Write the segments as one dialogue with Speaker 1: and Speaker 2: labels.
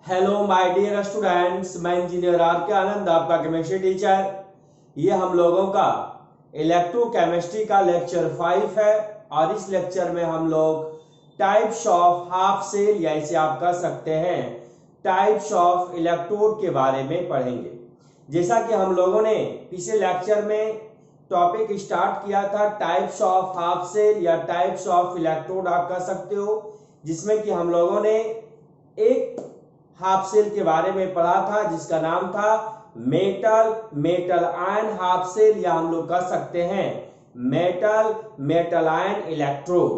Speaker 1: Hello my dear students, मैं engineer are के आनंद, आपका केमिस्ट्री टीचर। ये हम लोगों का इलेक्ट्रोकेमिस्ट्री का लेक्चर 5 है और इस लेक्चर में हम लोग टाइप्स ऑफ हाफ सेल या इसे आप कह सकते हैं टाइप्स ऑफ इलेक्ट्रोड के बारे में पढ़ेंगे। जैसा कि हम लोगों ने पिछले लेक्चर में टॉपिक स्टार्ट किया था टाइप्स ऑफ हाफ सेल या टाइप्स ऑफ इलेक्ट्रोड आप कह सकते हो, जिसमें कि हम लोगों ने एक हाफ सेल के बारे में पढ़ा था जिसका नाम था मेटल आयन हाफ सेल, या हम लोग कह सकते हैं मेटल आयन इलेक्ट्रोड।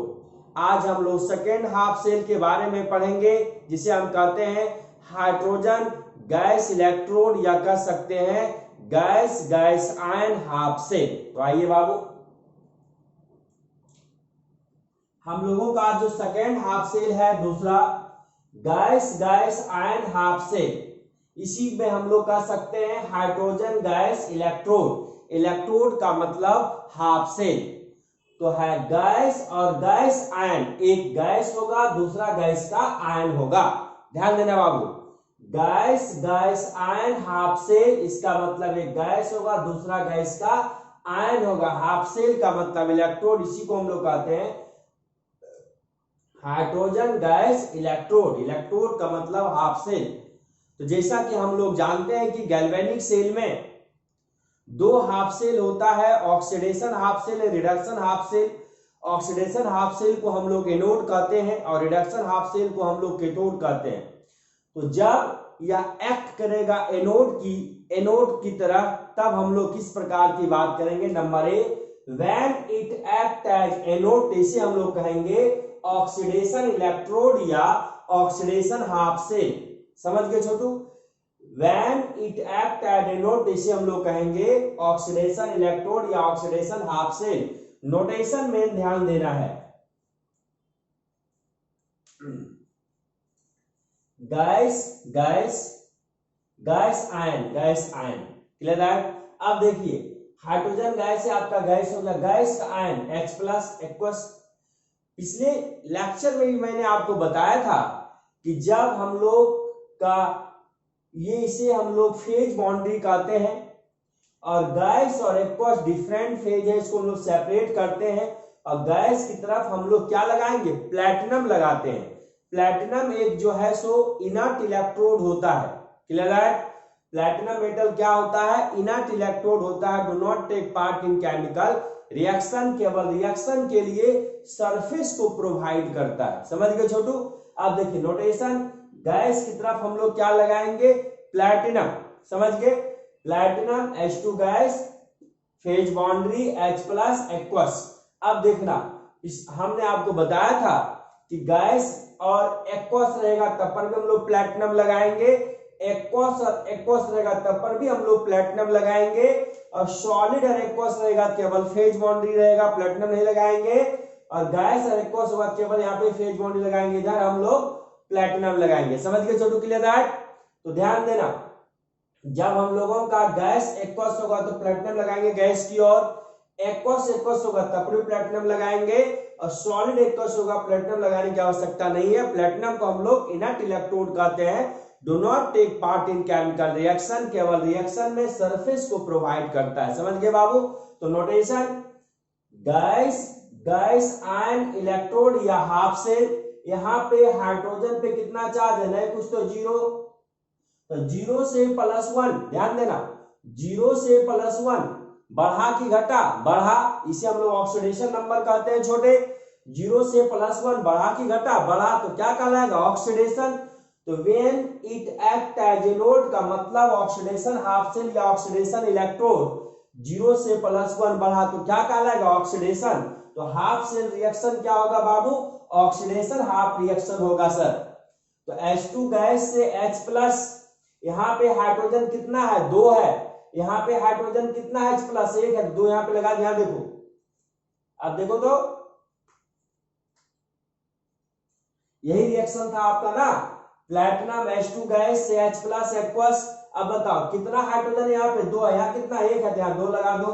Speaker 1: आज हम लोग सेकेंड हाफ सेल के बारे में पढ़ेंगे जिसे हम कहते हैं हाइड्रोजन गैस इलेक्ट्रोड, या कह सकते हैं गैस आयन हाफ सेल। तो आइए बाबू, हम लोगों का जो सेकेंड हाफ सेल है दूसरा गैस आयन हाफ सेल, इसी में हम लोग कह सकते हैं हाइड्रोजन गैस इलेक्ट्रोड। इलेक्ट्रोड का मतलब हाफ सेल, तो है गैस और गैस आयन, एक गैस होगा दूसरा गैस का आयन होगा। ध्यान देना बाबू, गैस आयन हाफ सेल, इसका मतलब एक गैस होगा दूसरा गैस का आयन होगा। हाफ सेल का मतलब इलेक्ट्रोड, इसी को हम लोग कहते हैं हाइड्रोजन गैस इलेक्ट्रोड। इलेक्ट्रोड का मतलब हाफ सेल। तो जैसा कि हम लोग जानते हैं कि गैल्वेनिक सेल में दो हाफ सेल होता है, oxidation half cell, reduction half cell. Oxidation half cell को हम लोग एनोड कहते हैं और रिडक्शन हाफ सेल को हम लोग कैथोड कहते हैं। तो जब यह एक्ट करेगा एनोड की तरह, तब हम लोग किस प्रकार की बात करेंगे। Number A, when it act as anode, इसे हम लोग कहेंगे ऑक्सीडेशन इलेक्ट्रोड या ऑक्सीडेशन हाफ सेल। समझ गए छोटू, when it act as anode, इसे हम लोग कहेंगे ऑक्सीडेशन इलेक्ट्रोड या ऑक्सीडेशन हाफ सेल। नोटेशन में ध्यान देना है, गैस आयन क्लियर है। अब देखिए, हाइड्रोजन गैस से आपका गैस हो गया, गैस का आयन H प्लस एक्वस। पिछले लेक्चर में भी मैंने आपको बताया था कि जब हम लोग का इसे हम लोग फेज बाउंड्री कहते हैं और गैस और एक्वस डिफरेंट फेज है, इसको हम लोग सेपरेट करते हैं और गैस की तरफ हम लोग क्या लगाएंगे, प्लैटिनम लगाते हैं। प्लैटिनम एक जो है सो इनर्ट इलेक्ट्रोड होता है। क्लियर है, प्लैटिनम मेटल क्या होता है, इनर्ट इलेक्ट्रोड होता है, do not take part in chemical reaction, केवल रिएक्शन के लिए सरफेस को प्रोवाइड करता है। समझ गए छोटू। अब देखिए नोटेशन, गैस की तरफ हम लोग क्या लगाएंगे, प्लैटिनम। समझ गए, platinum H2 gas, phase boundary H plus aqueous. अब देखना, हमने आपको बताया था कि गैस और एक्वस रहेगा तब पर भी हम लोग प्लैटिनम लगाएंगे, एक्वस और एक्वस रहेगा तब पर भी हम लोग प्लैटिनम लगाएंगे, और सॉलिड और एक्वस रहेगा केवल फेज बाउंड्री रहेगा, प्लैटिनम नहीं लगाएंगे, और गैस और एक्वस होगा केवल यहाँ पे फेज बाउंड्री लगाएंगे, इधर हम लोग प्लैटिनम लगाएंगे। समझ गए छोटू, क्लियर है। तो ध्यान देना, जब हम लोगों का गैस एक्वस होगा तो प्लैटिनम लगाएंगे गैस की ओर, एक्वस होगा तब भी प्लैटिनम लगाएंगे, और सॉलिड एक्वस होगा प्लैटिनम लगाने की आवश्यकता नहीं है। प्लैटिनम को हम लोग इनर्ट इलेक्ट्रोड कहते हैं, do not take part in chemical reaction, केवल रिएक्शन में सरफेस को प्रोवाइड करता है। समझ गए बाबू। तो नोटेशन, गैस आयन इलेक्ट्रोड या हाफ सेल, यहाँ पे हाइड्रोजन पे कितना चार्ज है, नहीं कुछ तो जीरो, तो 0 से +1, ध्यान देना 0 से +1, बढ़ा की घटा, बढ़ा, इसे हम लोग ऑक्सीडेशन नंबर कहते हैं छोटे। 0 से +1 बढ़ा की घटा, बढ़ा तो क्या कहलाएगा, ऑक्सीडेशन। तो when it act as anode का मतलब ऑक्सीडेशन हाफ सेल या ऑक्सीडेशन इलेक्ट्रोड, 0 से +1 बढ़ा तो क्या कहलाएगा, ऑक्सीडेशन। तो हाफ सेल रिएक्शन क्या होगा बाबू, ऑक्सीडेशन हाफ रिएक्शन होगा सर। तो H2 गैस से H प्लस, यहाँ पे हाइड्रोजन कितना है, 2 है, यहाँ पे हाइड्रोजन कितना है, H प्लस 1 है, 2 यहाँ पे लगा दिया। देखो, अब देखो तो यही रिएक्शन था आपका ना, प्लैटिनम H2 गैस से H प्लस एक्वस। अब बताओ कितना हाइड्रोजन यहाँ पे, 2 है, यहाँ कितना, 1 है, यहाँ 2 लगा दो,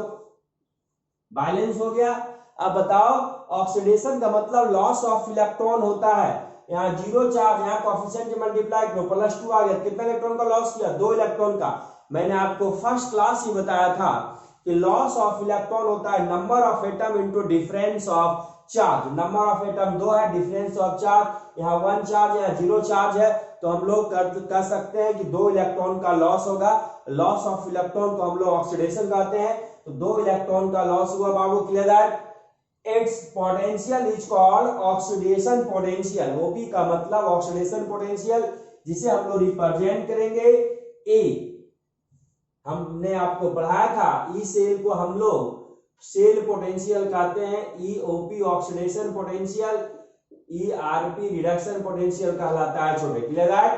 Speaker 1: बैलेंस हो गया। अब बताओ, ऑक्सीडेशन का मतलब लॉस ऑफ इलेक्ट्रॉन होता है, यहाँ जीरो चार्ज, यहाँ कोफिशिएंट मल्टीप्लाई करो, +2 आ गया, कितना इलेक्ट्रॉन का लॉस किया, 2 इलेक्ट्रॉन का। मैंने आपको फर्स्ट क्लास ही बताया था कि लॉस ऑफ इलेक्ट्रॉन होता है number of atom into difference of charge. Number of atom 2 है, डिफरेंस ऑफ चार्ज यहाँ 1 चार्ज है, 0 चार्ज है, तो हम लोग कर सकते हैं कि 2 इलेक्ट्रॉन का लॉस होगा। लॉस ऑफ इलेक्ट्रॉन को हम लोग ऑक्सीडेशन कहते हैं, तो 2 इलेक्ट्रॉन का लॉस हुआ बाबू, क्लियर है। It's potential is called oxidation potential. OP का मतलब ऑक्सीडेशन पोटेंशियल, जिसे हम लोग रिप्रेजेंट करेंगे ए। हमने आपको पढ़ाया था ई सेल को हम लोग सेल पोटेंशियल कहते हैं, E OP oxidation potential, E RP reduction potential कहलाता है छोटे, क्लियर है।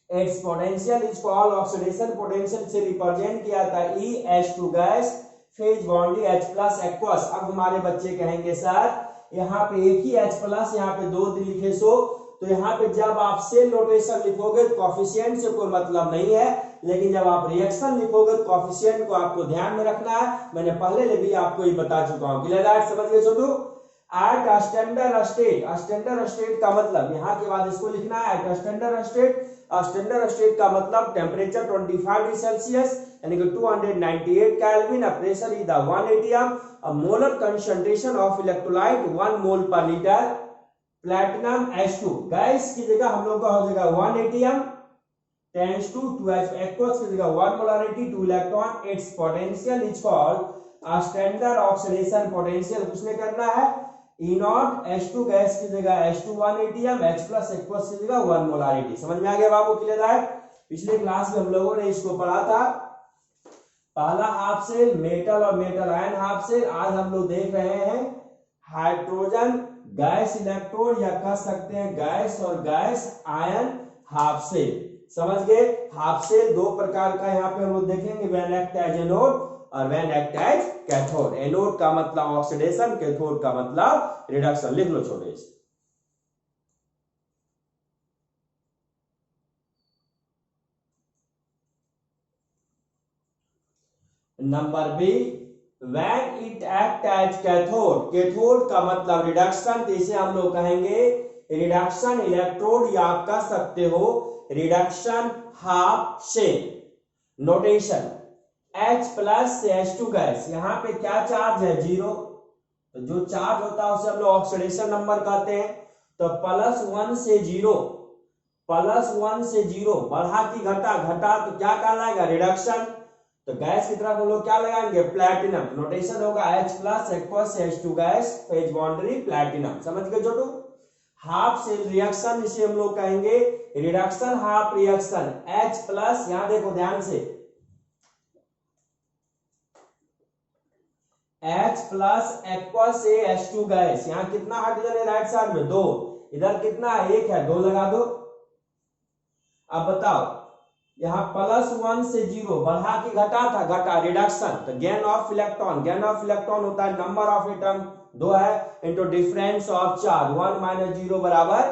Speaker 1: It's potential is called oxidation potential से रिप्रेजेंट किया था E H2 gas phase bond H+ aqueous. अब हमारे बच्चे कहेंगे सर यहाँ पे एक ही H+, यहाँ पे 2 लिखे सो, तो यहाँ पे जब आप सेल रोटेशन लिखोगे तो कॉफिशिएंट से कोई मतलब नहीं है, लेकिन जब आप रिएक्शन लिखोगे तो कॉफिशिएंट को आपको ध्यान में रखना है। मैंने पहले भी आपको ये बता चुका हूँ, क्लियर है, समझ गए छोटू। At standard state, standard state का मतलब यहाँ के बाद इसको लिखना है at standard state. Standard state का मतलब टेम्परेचर 25 डिग्री सेल्सियस यानी कि 298 kelvin, pressure is 1 atm, molar concentration of electrolyte 1 mole पर लीटर, प्लैटिनम H2 गैस की जगह हम लोग का हो जाएगा 1 atm tense to 2H aqueous की जगह 1 molarity 2 electron. It's potential is called standard oxidation potential. उसने करना है E0 H2 गैस की जगह H2 1 atm, H+ एक्वस की जगह 1 मोलरिटी। समझ में आ गया बाबू, क्लियर है। पिछले क्लास में हम लोगों ने इसको पढ़ा था, पहला हाफ सेल मेटल और मेटल आयन हाफ सेल। आज हम लोग देख रहे हैं हाइड्रोजन गैस इलेक्ट्रोड, या कह सकते हैं गैस और गैस आयन हाफ सेल। समझ गए, हाफ सेल 2 प्रकार का यहाँ पे हम लोग देखेंगे, व्हेन एक्ट एज एनोड और when act as cathode. Anode का मतलब ऑक्सीडेशन, कैथोड का मतलब रिडक्शन। लिख लो छोटे से। Number B, when it act as cathode. Cathode का मतलब रिडक्शन, तो इसे हम लोग कहेंगे रिडक्शन इलेक्ट्रोड, या आप कह सकते हो reduction half cell. Notation H+ से H2 गैस, यहाँ पे क्या चार्ज है, 0, तो जो चार्ज होता है उसे हम लोग ऑक्सीडेशन नंबर कहते हैं। तो +1 से 0, +1 से 0 बढ़ा की घटा, घटा तो क्या कहलाएगा, रिडक्शन। तो गैस की तरफ हम लोग क्या लगाएंगे, प्लैटिनम। नोटेशन होगा H+ aqueous H2 gas phase boundary platinum. समझ गए छोटू। हाफ सेल रिएक्शन इसे हम लोग कहेंगे रिडक्शन हाफ रिएक्शन। H+, यहां देखो ध्यान से, H+ एक्वस H2 गैस, यहाँ कितना हाइड्रोजन है राइट साइड में, 2, इधर कितना है, 1 है, 2 लगा दो। अब बताओ, यहाँ +1 से 0 बढ़ा की घटा था, घटा रिडक्शन, तो gain of electron, gain of electron होता है नंबर ऑफ एटम 2 है इंटू डिफरेंस ऑफ चार्ज 1 - 0 बराबर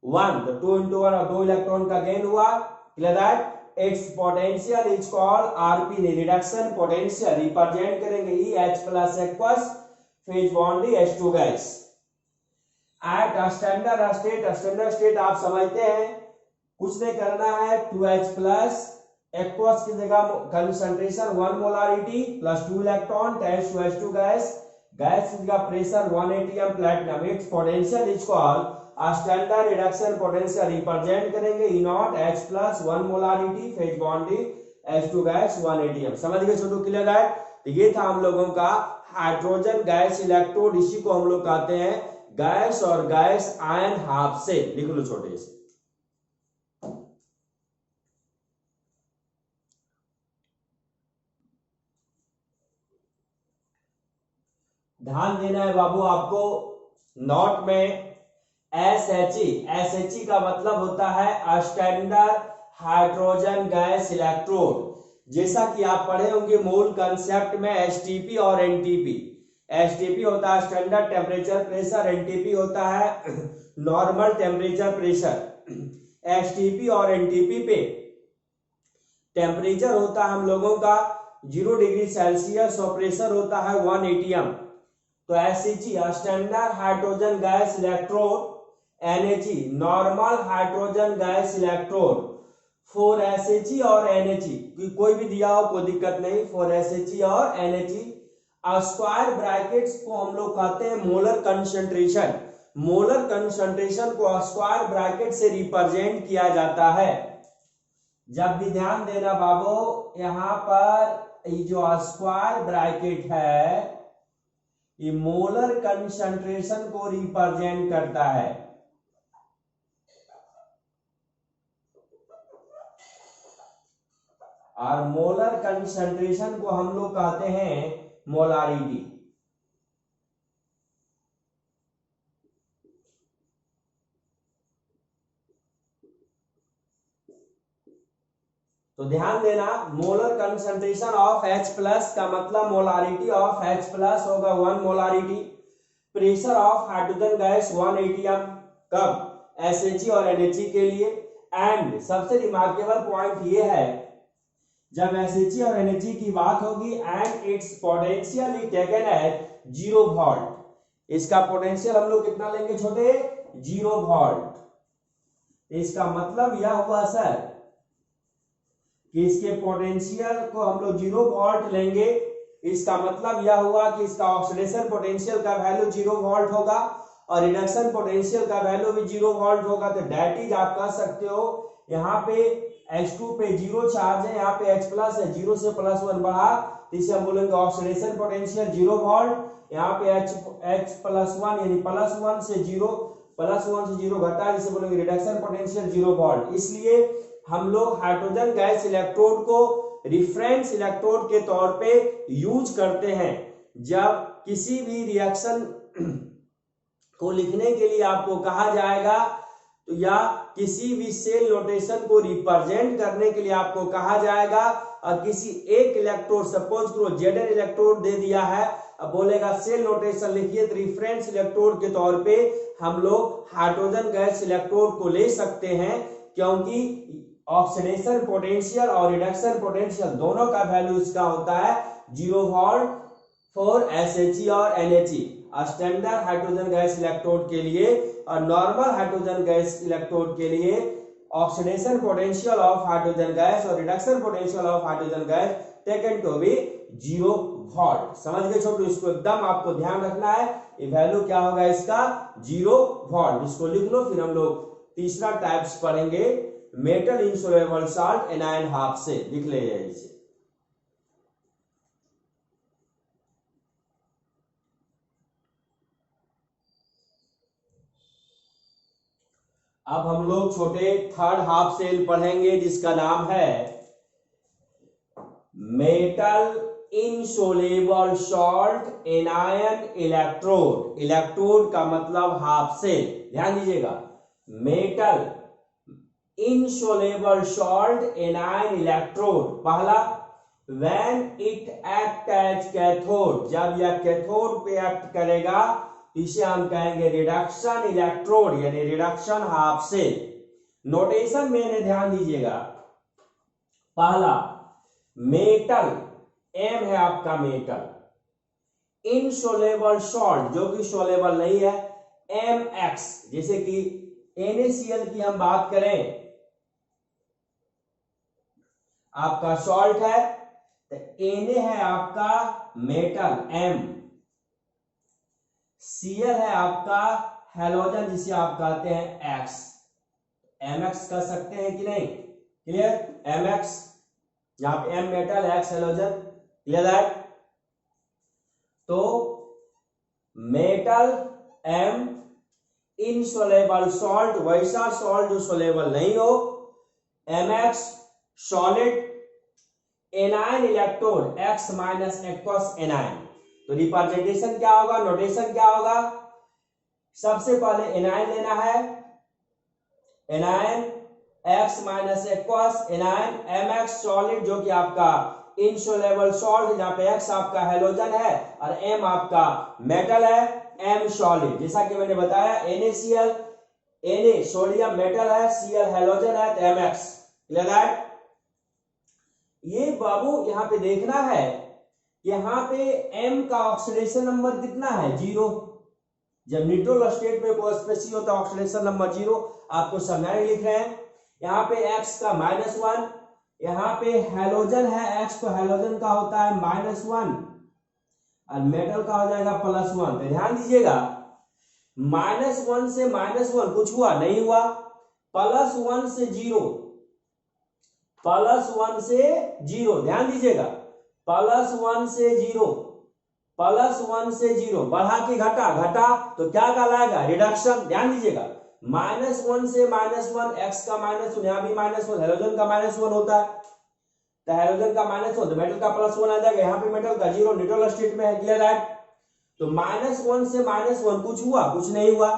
Speaker 1: 1, तो 2 × 1 2 इलेक्ट्रॉन का गेन हुआ, clear that. Its potential is called RP, reduction potential represent करेंगे E H+ aqueous phase bond H2 gas. At standard state, standard state आप समझते हैं, कुछ नहीं करना है, 2H+ एक्वस की जगह concentration 1 molarity +2 electron tends to H2 gas, gas की जगह pressure 1 atm platinum. Its potential is called standard reduction potential represent करेंगे E0 H+ 1 molarity phase bond H2 gas 1 atm। समझ गए छोटू, क्लियर है। तो ये था हम लोगों का हाइड्रोजन गैस इलेक्ट्रोड, इसी को हम लोग कहते हैं गैस और गैस आयन हाफ सेल। लिख लो छोटे से। ध्यान देना है बाबू आपको, नोट में SHE का मतलब होता है स्टैंडर्ड हाइड्रोजन गैस इलेक्ट्रोड। जैसा कि आप पढ़े होंगे मूल कंसेप्ट में STP और NTP। STP होता है स्टैंडर्ड टेम्परेचर प्रेशर, NTP होता है नॉर्मल टेम्परेचर प्रेशर। STP और NTP पे टेम्परेचर होता है हम लोगों का 0 डिग्री सेल्सियस और प्रेशर होता है 1 atm। तो SHE standard hydrogen gas electrode NHE normal hydrogen gas electrode for SHE और NHE, कोई भी दिया हो कोई दिक्कत नहीं, फॉर SHE और NHE स्क्वायर ब्रैकेट्स को हम लोग कहते हैं मोलर कंसंट्रेशन। मोलर कंसंट्रेशन को स्क्वायर ब्रैकेट से रिप्रेजेंट किया जाता है। जब भी ध्यान देना बाबू, यहां पर ये जो स्क्वायर ब्रैकेट है ये मोलर कंसंट्रेशन को रिप्रेजेंट करता है। और मोलर कंसंट्रेशन को हम लोग कहते हैं मोलारिटी। तो ध्यान देना, molar concentration of H plus का मतलब मोलारिटी ऑफ H प्लस होगा 1 molarity. Pressure of hydrogen gas 1 atm, कब? SHE और NHE के लिए। एंड सबसे रिमार्केबल पॉइंट ये है, जब SHE और NHE की बात होगी and its potential is taken at 0 volt. इसका पोटेंशियल हम लोग कितना लेंगे छोटे? 0 वोल्ट। इसका मतलब यह हुआ सर कि इसके पोटेंशियल को हम लोग 0 वोल्ट लेंगे। इसका मतलब यह हुआ कि इसका ऑक्सीडेशन पोटेंशियल का वैल्यू 0 वोल्ट होगा और रिडक्शन पोटेंशियल का वैल्यू भी 0 वोल्ट होगा। तो दैट इज आप कह सकते हो यहाँ पे H2 पे 0 चार्ज है, यहाँ पे H प्लस है, 0 से +1 बढ़ा तो इसे हम बोलेंगे ऑक्सीडेशन पोटेंशियल 0 वोल्ट। यहाँ पे H प्लस 1 यानी +1 से 0 घटा, जिसे बोलेंगे रिडक्शन पोटेंशियल 0 वोल्ट। इसलिए हम लोग हाइड्रोजन गैस इलेक्ट्रोड को रिफरेंस इलेक्ट्रोड के तौर पे यूज करते हैं। जब किसी भी रिएक्शन को लिखने के लिए आपको कहा जाएगा तो या किसी भी सेल नोटेशन को रिप्रेजेंट करने के लिए आपको कहा जाएगा और किसी एक इलेक्ट्रोड, सपोज करो Zn इलेक्ट्रोड दे दिया है, अब बोलेगा सेल नोटेशन लिखिए, तो रिफरेंस इलेक्ट्रोड के तौर पे हम लोग हाइड्रोजन गैस इलेक्ट्रोड को ले सकते हैं, क्योंकि ऑक्सीडेशन पोटेंशियल और रिडक्शन पोटेंशियल दोनों का वैल्यू इसका होता है 0 वोल्ट फॉर SHE और NHE standard hydrogen gas electrode के लिए। और नॉर्मल हाइड्रोजन गैस इलेक्ट्रोड के लिए oxidation potential of hydrogen gas और reduction potential of hydrogen gas taken to be 0 volt. समझ गए छोटू? इसको एकदम आपको ध्यान रखना है, ये वैल्यू क्या होगा इसका? 0 वोल्ट। इसको लिख लो, फिर हम लोग तीसरा टाइप्स पढ़ेंगे, metal insoluble salt anion half से। लिख ले इसे। अब हम लोग छोटे थर्ड हाफ सेल पढ़ेंगे जिसका नाम है metal insoluble salt anion electrode. Electrode का मतलब हाफ सेल। ध्यान दीजिएगा, metal insoluble salt anion electrode. पहला, when it act as cathode, जब यह कैथोड पे एक्ट करेगा इसे हम कहेंगे रिडक्शन इलेक्ट्रोड यानी रिडक्शन हाफ सेल। नोटेशन में ध्यान दीजिएगा, पहला मेटल, M है आपका मेटल, इनसोल्युबल सॉल्ट जो कि सोलेबल नहीं है, MX। जैसे कि NaCl की हम बात करें, आपका सॉल्ट है तो Na है आपका मेटल M, Cl है आपका हैलोजन जिसे आप कहते हैं X, MX कह सकते हैं कि नहीं? क्लियर? MX, यहां पे M metal X halogen. Clear that? तो मेटल M इनसोल्युबल सॉल्ट, वैसा सॉल्ट जो सोलेबल नहीं हो, MX solid, anion electrode X minus aqueous anion. तो रिप्रेजेंटेशन क्या होगा, नोटेशन क्या होगा? सबसे पहले एनायन लेना है, anion X minus aqueous anion, MX solid जो कि आपका इनसोल्युबल सॉल्ट, जहां पे X आपका हैलोजन है और M आपका मेटल है, M सॉलिड। जैसा कि मैंने बताया NaCl, Na सोडियम मेटल है, Cl हैलोजन है, तो MX। Clear that? ये बाबू यहां पे देखना है, यहां पे M का ऑक्सीडेशन नंबर कितना है? 0। जब न्यूट्रल स्टेट में कोई स्पेसिस होता है ऑक्सीडेशन नंबर 0, आपको समझाने लिख रहे हैं। यहाँ पे x का -1, यहाँ पे हैलोजन है x, तो हैलोजन का होता है -1 और मेटल का हो जाएगा +1। तो ध्यान दीजिएगा, -1 से -1 कुछ हुआ नहीं हुआ, +1 से 0, +1 से 0, ध्यान दीजिएगा, +1 से 0, +1 से 0 बढ़ा के घटा तो क्या कहलाएगा, रिडक्शन। ध्यान दीजिएगा, -1 से -1, x का -1, यहाँ भी -1, हेलोजन का -1 होता है, तो हेलोजन का -1 तो मेटल का +1 आ जाएगा, यहाँ पे मेटल का 0 न्यूट्रल स्टेट में है, क्लियर है। तो -1 से -1 कुछ हुआ, कुछ नहीं हुआ,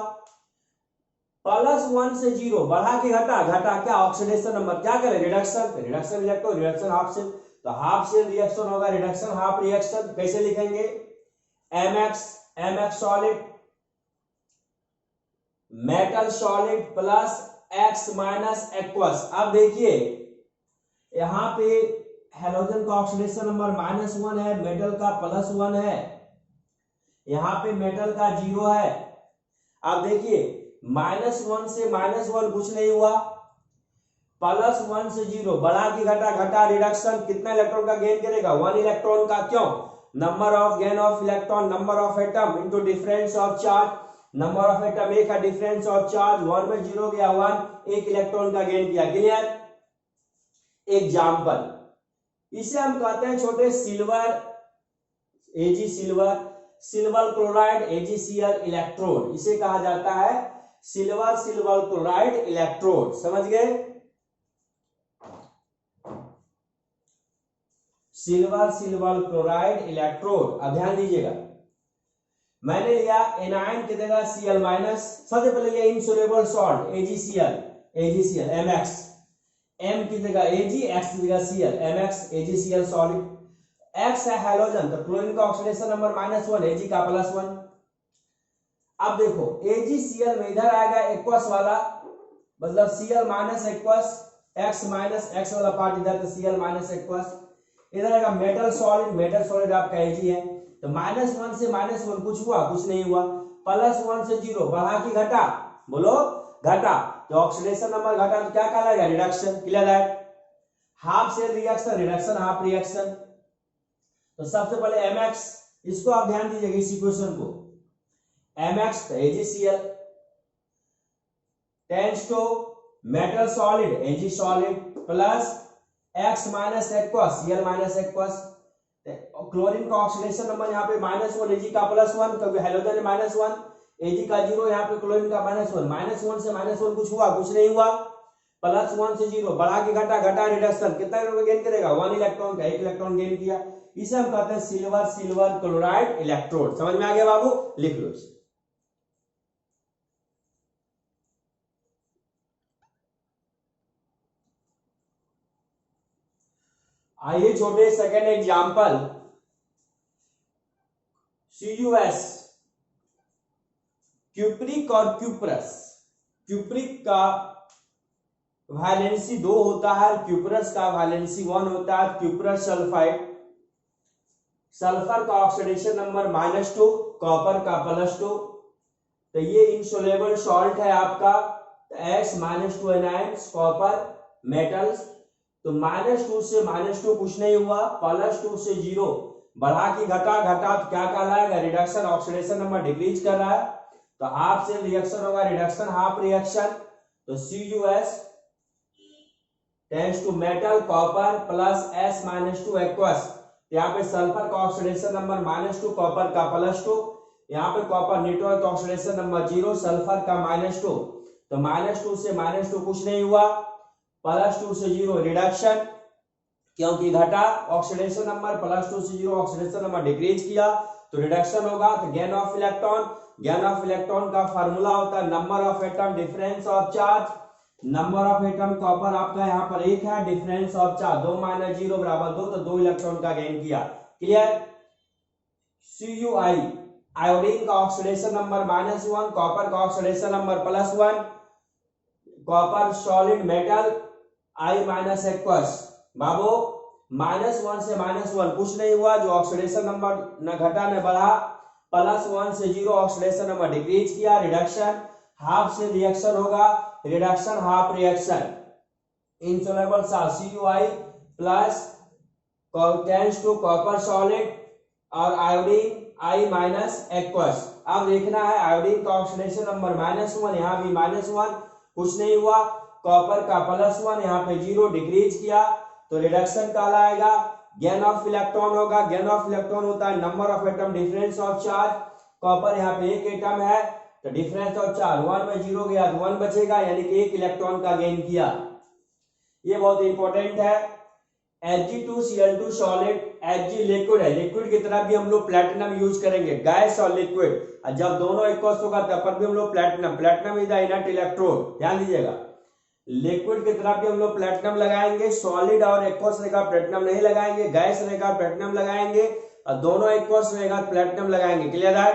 Speaker 1: +1 से 0 बढ़ा के घटा क्या, ऑक्सीडेशन नंबर, क्या करें, reduction. Reduction electron, reduction half shell, तो हाफ शेल रिएक्शन होगा, रिडक्शन हाफ रिएक्शन। कैसे लिखेंगे, mx solid, metal solid plus x minus aqueous. अब देखिए यहाँ पे हेलोजन का ऑक्सीडेशन नंबर -1 है, मेटल का +1 है, यहाँ पे मेटल का 0 है। अब देखिए -1 से -1 कुछ नहीं हुआ, +1 से 0 बढ़ा के घटा रिडक्शन, कितना इलेक्ट्रॉन का गेन करेगा, 1 इलेक्ट्रॉन का। क्यों, number of gain of electron, number of atom into difference of charge, number of atom एक का डिफरेंस ऑफ चार्ज, 1 में 0 गया 1, एक इलेक्ट्रॉन का गेन किया, क्लियर। एग्जाम्पल, इसे हम कहते हैं छोटे silver, Ag silver chloride AgCl electrode, इसे कहा जाता है सिल्वर क्लोराइड इलेक्ट्रोड, समझ गए, सिल्वर क्लोराइड इलेक्ट्रोड। अब ध्यान दीजिएगा, मैंने लिया एनायन की जगह Cl माइनस, सबसे पहले लिया insoluble salt AgCl Mx, M की जगह Ag, X की जगह Cl, Mx AgCl solid, X है हेलोजन, तो क्लोरीन का ऑक्सीडेशन नंबर -1, Ag का +1। अब देखो AgCl में इधर आएगा एक्वस वाला, मतलब Cl minus aqueous, X minus X वाला पार्ट इधर, तो Cl माइनस एक्वस, इधर आएगा मेटल सॉलिड आपका Ag है, तो -1 से -1 कुछ हुआ, कुछ नहीं हुआ, +1 से 0 बढ़ा के घटा, बोलो घटा, तो ऑक्सीडेशन नंबर घटा तो क्या कहलाएगा, रिडक्शन, क्लियर है। Half shell reaction, reduction half reaction. तो सबसे पहले Mx, इसको आप ध्यान दीजिएगा इस इक्वेशन को, Mx तो AgCl tends to metal solid Ag solid plus X minus aqueous Cl minus aqueous, chlorine का ऑक्सीडेशन नंबर यहाँ पे -1, Ag का +1, क्योंकि हेलोजन है -1, Ag का 0, यहाँ पे क्लोरीन का -1 से -1 कुछ हुआ, कुछ नहीं हुआ, +1 से 0 बढ़ा के घटा रिडक्शन, कितना इलेक्ट्रॉन गेन करेगा, 1 इलेक्ट्रॉन का, 1 इलेक्ट्रॉन गेन किया, इसे हम कहते हैं सिल्वर क्लोराइड इलेक्ट्रोड। समझ में आ गया बाबू, लिख लो इसे। आइए छोटे सेकेंड एग्जांपल, CuS क्यूप्रिक और क्यूप्रस। क्यूप्रिक का वैलेंसी 2 होता है, क्यूप्रस का वैलेंसी 1 होता है। क्यूप्रस सल्फाइड, सल्फर का ऑक्सीडेशन नंबर -2, कॉपर का +2, तो ये इनसोल्यूबल सॉल्ट है आपका, S -2 एनायंस कॉपर मेटल्स, तो -2 से -2 कुछ नहीं हुआ, +2 से 0 बढ़ा के घटा तो क्या कहलाएगा, रिडक्शन, ऑक्सीडेशन नंबर डिक्रीज कर रहा है, तो हाफ से रिएक्शन होगा, रिडक्शन हाफ रिएक्शन, तो CuS tends to metal copper plus S -2 aqueous, यहाँ पे सल्फर का ऑक्सीडेशन नंबर -2, कॉपर का +2, यहाँ पे कॉपर न्यूट्रल का ऑक्सीडेशन नंबर 0, सल्फर का -2, तो -2 से -2 कुछ नहीं हुआ, +2 से 0 रिडक्शन, क्योंकि घटा ऑक्सीडेशन नंबर, +2 से 0 ऑक्सीडेशन नंबर डिक्रीज किया तो रिडक्शन होगा, तो गेन ऑफ इलेक्ट्रॉन का फार्मूला होता है number of atom difference of charge, number of atom copper आपका यहाँ पर 1 है, डिफरेंस ऑफ चार्ज 2 - 0 = 2, तो 2 इलेक्ट्रॉन का गेन किया, क्लियर। CuI आयोडीन का ऑक्सीडेशन नंबर -1, कॉपर का oxidation number +1, copper solid metal I- aqueous, बाबू -1 से -1 कुछ नहीं हुआ, जो ऑक्सीडेशन नंबर न घटा न बढ़ा, +1 से 0 ऑक्सीडेशन नंबर डिक्रीज किया, रिडक्शन हाफ से रिएक्शन होगा, reduction half reaction insoluble salt CuI plus tends to copper solid और आयोडीन I माइनस एक्वस। अब देखना है आयोडीन का ऑक्सीडेशन नंबर -1, यहाँ भी -1, कुछ नहीं हुआ, कॉपर का +1 यहाँ पे 0 डिक्रीज किया तो रिडक्शन कहलाएगा, गेन ऑफ इलेक्ट्रॉन होगा, गेन ऑफ इलेक्ट्रॉन होता है number of atom difference of charge, copper यहाँ पे एक एटम है तो डिफरेंस ऑफ चार्ज 1 में 0 गया तो 1 बचेगा, यानी कि एक इलेक्ट्रॉन का गेन किया। ये बहुत इंपॉर्टेंट है। Hg2Cl2 सॉलिड, Hg लिक्विड है, लिक्विड की तरह भी हम लोग प्लेटिनम यूज करेंगे, गैस और लिक्विड, और जब दोनों इक्वल होगा तब पर भी हम लोग platinum is the inert electrode, ध्यान दीजिएगा। लिक्विड की तरफ भी हम लोग प्लेटिनम लगाएंगे, सॉलिड और एक्वस रहेगा प्लेटिनम नहीं लगाएंगे, गैस रहेगा प्लेटिनम लगाएंगे, और दोनों एक्वस रहेगा प्लेटिनम लगाएंगे। क्लियर है?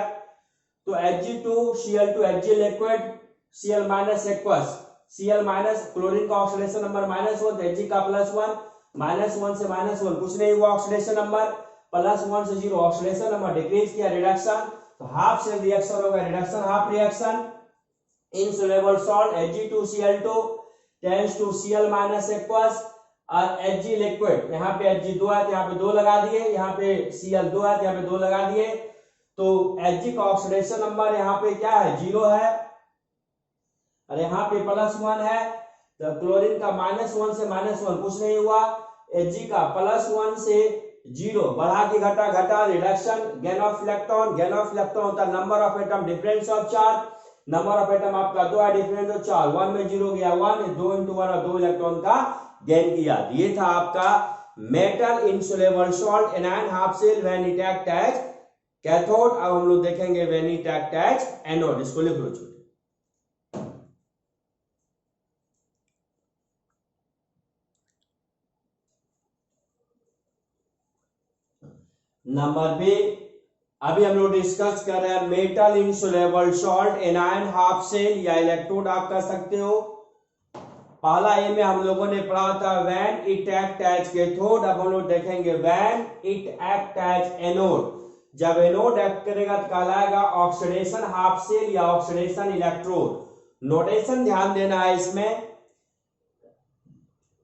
Speaker 1: तो Hg2Cl2 Hg liquid, Cl minus aqueous, Cl minus chlorine का ऑक्सीडेशन नंबर -1 तो Hg का +1, -1 से -1 कुछ नहीं हुआ ऑक्सीडेशन नंबर, +1 से 0 ऑक्सीडेशन नंबर डिक्रीज किया, रिडक्शन तो हाफ से रिएक्शन होगा, reduction half reaction insoluble salt Hg2Cl2 tends to Cl minus aqueous और Hg लिक्विड, यहाँ पे Hg 2 है तो यहाँ पे 2 लगा दिए, यहाँ पे Cl 2 है तो यहाँ पे 2 लगा दिए, तो Hg का ऑक्सीडेशन नंबर यहाँ पे क्या है 0 है और यहाँ पे +1 है, तो क्लोरीन का -1 से -1 कुछ नहीं हुआ, Hg का +1 से 0 बढ़ा के घटा रिडक्शन, गेन ऑफ इलेक्ट्रॉन होता है number of atom difference of charge, number of atom आपका 2 है, डिफरेंस ऑफ चार्ज 1 में 0 गया 1, 2 × 1 और 2 इलेक्ट्रॉन का गेन किया। ये था आपका metal insoluble salt anion half cell when it act as cathode. अब हम लोग देखेंगे when it act as anode, इसको लिख लो। नंबर बी, अभी हम लोग डिस्कस कर रहे हैं metal insoluble salt anion half cell या इलेक्ट्रोड आप कर सकते हो। पहला ए में हम लोगों ने पढ़ा था when it act as cathode, अब हम लोग देखेंगे when it act as anode. जब एनोड एक्ट करेगा तो कहलाएगा ऑक्सीडेशन हाफ सेल या ऑक्सीडेशन इलेक्ट्रोड। नोटेशन ध्यान देना है इसमें,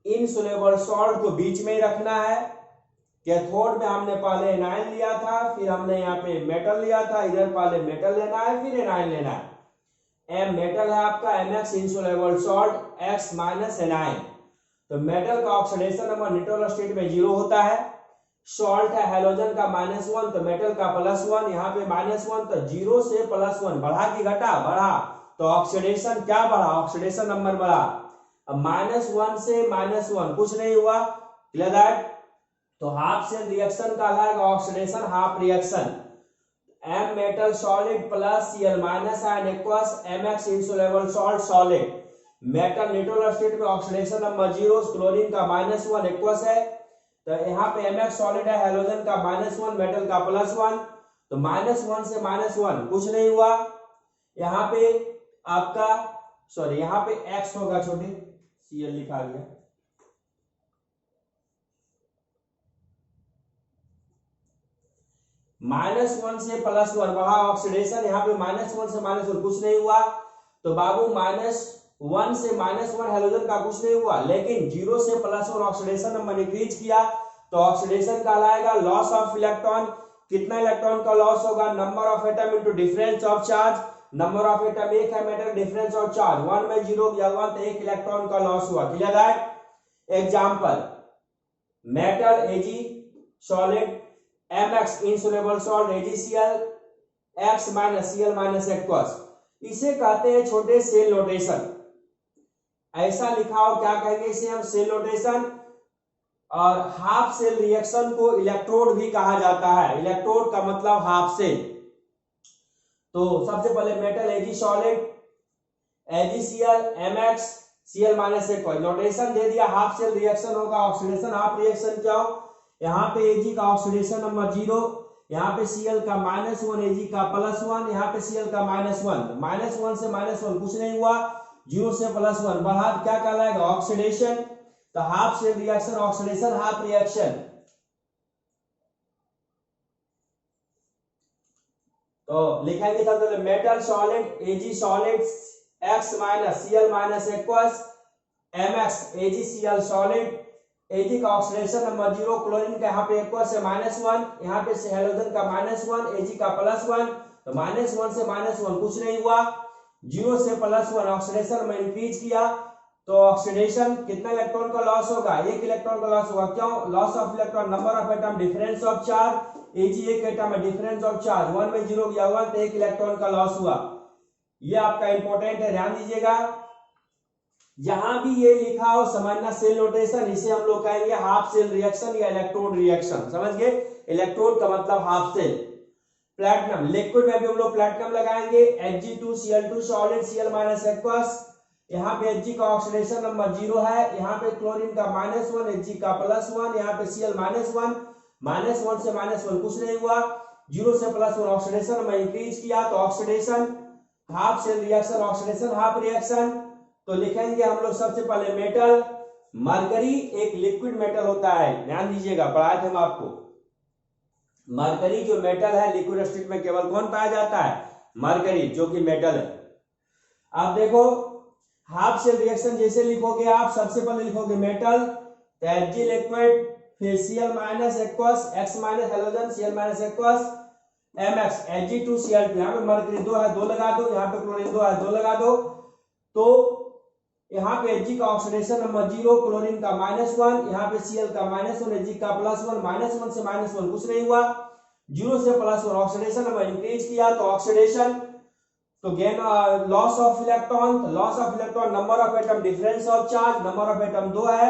Speaker 1: इनसोल्युबल सॉल्ट को बीच में ही रखना है। कैथोड में हमने पहले एनायन लिया था, फिर हमने यहाँ पे मेटल लिया था, इधर पहले मेटल लेना है फिर एनायन लेना है। M मेटल है आपका, Mx insoluble salt, X minus anion. तो मेटल का ऑक्सीडेशन नंबर न्यूट्रल स्टेट में 0 होता है, सॉल्ट है हैलोजन का -1 तो मेटल का +1, यहाँ पे -1 तो 0 से +1 बढ़ा की घटा, बढ़ा तो ऑक्सीडेशन क्या बढ़ा, ऑक्सीडेशन नंबर बढ़ा। अब -1 से -1 कुछ नहीं हुआ, क्लियर दैट? तो हाफ सेल रिएक्शन कहलाएगा oxidation half reaction. M metal solid plus Cl minus ion aqueous Mx insoluble salt solid. Metal neutral state में ऑक्सीडेशन नंबर 0, क्लोरीन का -1 एक्वस है, तो यहाँ पे Mx सॉलिड है, हैलोजन का -1, मेटल का +1, तो -1 से -1 कुछ नहीं हुआ, यहाँ पे आपका सॉरी यहाँ पे X होगा, छोटे Cl लिखा गया, -1 से +1 बढ़ा ऑक्सीडेशन, यहाँ पे -1 से -1 कुछ नहीं हुआ, तो बाबू -1 से -1 हैलोजन का कुछ नहीं हुआ, लेकिन 0 से +1 ऑक्सीडेशन नंबर इंक्रीज किया तो ऑक्सीडेशन कहलाएगा लॉस ऑफ इलेक्ट्रॉन। कितना इलेक्ट्रॉन का लॉस होगा, number of atom into difference of charge, number of atom एक है मेटल, डिफरेंस ऑफ चार्ज 1 में 0 गया 1 तो एक इलेक्ट्रॉन का लॉस हुआ। क्लियर है? Example, metal Ag solid, Mx insoluble salt AgCl, X minus Cl minus aqueous, इसे कहते हैं छोटे सेल नोटेशन। ऐसा लिखा हो, क्या कहेंगे इसे हम, सेल नोटेशन। और हाफ सेल रिएक्शन को इलेक्ट्रोड भी कहा जाता है, इलेक्ट्रोड का मतलब हाफ सेल। तो सबसे पहले metal Ag solid, AgCl, Mx Cl minus aqueous, notation दे दिया, हाफ सेल रिएक्शन होगा, ऑक्सीडेशन हाफ रिएक्शन क्या हो, यहाँ पे Ag का ऑक्सीडेशन नंबर 0, यहाँ पे Cl का -1, Ag का +1, यहाँ पे Cl का -1, -1 से -1 कुछ नहीं हुआ, 0 से +1 बढ़ा क्या कहलाएगा ऑक्सीडेशन। तो half cell reaction oxidation half reaction, तो लिखेंगे तब तो metal solid Ag solid X minus Cl minus aqueous Mx AgCl solid Ag का ऑक्सीडेशन नंबर 0, क्लोरीन का यहाँ पे एक्वस है -1, यहाँ पे से हेलोजन का -1, Ag का +1, तो -1 से -1 कुछ नहीं हुआ, 0 से +1 ऑक्सीडेशन में इंक्रीज किया तो ऑक्सीडेशन कितना इलेक्ट्रॉन का लॉस होगा, 1 इलेक्ट्रॉन का लॉस होगा। क्यों? Loss of electron, number of atom, difference of charge, Ag एक एटम है, डिफरेंस ऑफ चार्ज 1 में 0 गया 1 तो 1 इलेक्ट्रॉन का लॉस हुआ। ये आपका इंपॉर्टेंट है, ध्यान दीजिएगा। जहां भी ये लिखा हो समझना सेल नोटेशन, इसे हम लोग कहेंगे हाफ सेल रिएक्शन या इलेक्ट्रोड रिएक्शन, समझ गए। इलेक्ट्रोड का मतलब हाफ सेल। प्लैटिनम, लिक्विड में भी हम लोग प्लैटिनम लगाएंगे, Ag2Cl2 solid Cl minus aqueous, यहाँ पे Hg का ऑक्सीडेशन नंबर 0 है, यहाँ पे क्लोरीन का -1, Hg का +1, यहाँ पे Cl -1, -1 से -1 कुछ नहीं हुआ, 0 से +1 ऑक्सीडेशन में इंक्रीज किया तो oxidation half cell reaction, oxidation half reaction. तो लिखेंगे हम लोग सबसे पहले मेटल, मरकरी एक लिक्विड मेटल होता है, ध्यान दीजिएगा, पढ़ाए थे हम आपको। मरकरी जो मेटल है लिक्विड स्टेट में केवल कौन पाया जाता है, मरकरी, जो कि मेटल है। अब देखो हाफ सेल रिएक्शन जैसे लिखोगे आप, सबसे पहले लिखोगे मेटल तो Hg लिक्विड, फिर Cl minus aqueous, X minus halogen, Cl minus aqueous, Mx Ag2Cl2, यहाँ पे मरकरी 2 है 2 लगा दो, यहाँ पे क्लोरीन 2 है 2 लगा दो, तो यहाँ पे Hg का ऑक्सीडेशन नंबर 0, क्लोरीन का -1, यहाँ पे Cl का -1, Hg का +1, -1 से -1 कुछ नहीं हुआ, 0 से +1 ऑक्सीडेशन नंबर इंक्रीज किया तो ऑक्सीडेशन, तो गेन लॉस ऑफ इलेक्ट्रॉन, तो loss of electron, number of atom, difference of charge, number of atom 2 है,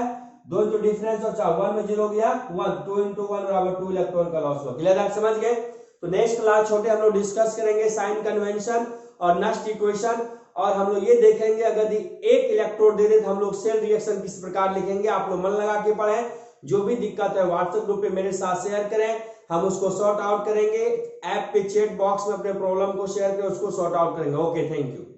Speaker 1: 2 इंटू डिफरेंस ऑफ चार्ज 1 में 0 गया 1, 2 इंटू 1 बराबर 2 इलेक्ट्रॉन का लॉस हुआ। क्लियर, आप समझ गए। तो नेक्स्ट क्लास छोटे हम लोग डिस्कस करेंगे साइन कन्वेंशन और नस्ट इक्वेशन, और हम लोग ये देखेंगे अगर एक इलेक्ट्रोड दे दे तो हम लोग सेल रिएक्शन किस प्रकार लिखेंगे। आप लोग मन लगा के पढ़ें, जो भी दिक्कत है व्हाट्सएप ग्रुप पे मेरे साथ शेयर करें, हम उसको सॉर्ट आउट करेंगे। ऐप पे चैट बॉक्स में अपने प्रॉब्लम को शेयर करें, उसको सॉर्ट आउट करेंगे। Okay, thank you.